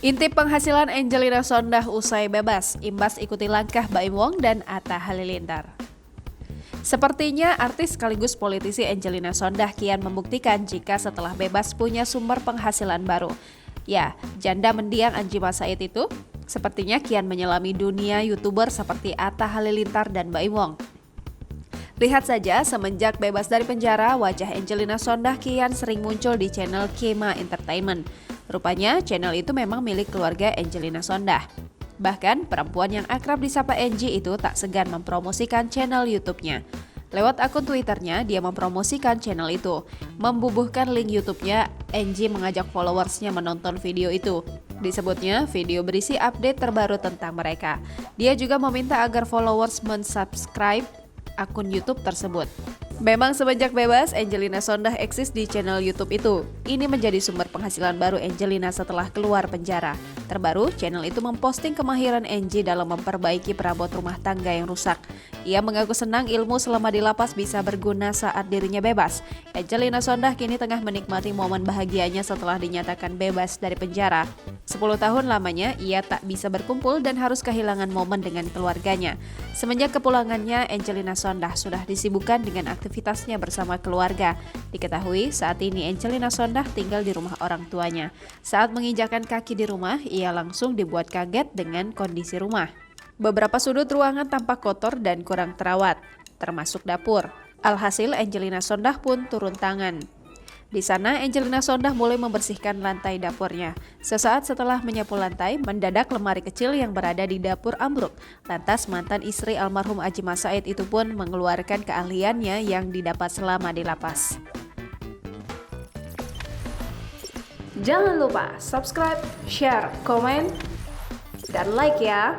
Intip penghasilan Angelina Sondakh usai bebas, imbas ikuti langkah Baim Wong dan Atta Halilintar. Sepertinya artis sekaligus politisi Angelina Sondakh kian membuktikan jika setelah bebas punya sumber penghasilan baru. Ya, janda mendiang Anji Masaid itu sepertinya kian menyelami dunia YouTuber seperti Atta Halilintar dan Baim Wong. Lihat saja, semenjak bebas dari penjara, wajah Angelina Sondakh kian sering muncul di channel Kema Entertainment. Rupanya, channel itu memang milik keluarga Angelina Sondakh. Bahkan, perempuan yang akrab disapa Angie itu tak segan mempromosikan channel YouTube-nya. Lewat akun Twitter-nya, dia mempromosikan channel itu. Membubuhkan link YouTube-nya, Angie mengajak followersnya menonton video itu. Disebutnya, video berisi update terbaru tentang mereka. Dia juga meminta agar followers mensubscribe akun YouTube tersebut. Memang semenjak bebas, Angelina Sondakh eksis di channel YouTube itu. Ini menjadi sumber penghasilan baru Angelina setelah keluar penjara. Terbaru, channel itu memposting kemahiran Angie dalam memperbaiki perabot rumah tangga yang rusak. Ia mengaku senang ilmu selama di lapas bisa berguna saat dirinya bebas. Angelina Sondakh kini tengah menikmati momen bahagianya setelah dinyatakan bebas dari penjara. 10 tahun lamanya, ia tak bisa berkumpul dan harus kehilangan momen dengan keluarganya. Semenjak kepulangannya, Angelina Sondakh sudah disibukkan dengan aktivitasnya bersama keluarga. Diketahui saat ini Angelina Sondakh tinggal di rumah orang tuanya. Saat menginjakan kaki di rumah, ia langsung dibuat kaget dengan kondisi rumah. Beberapa sudut ruangan tampak kotor dan kurang terawat, termasuk dapur. Alhasil Angelina Sondakh pun turun tangan. Di sana, Angelina Sondakh mulai membersihkan lantai dapurnya. Sesaat setelah menyapu lantai, mendadak lemari kecil yang berada di dapur ambruk. Lantas mantan istri almarhum Anji Masaid itu pun mengeluarkan keahliannya yang didapat selama di lapas. Jangan lupa subscribe, share, komen, dan like ya!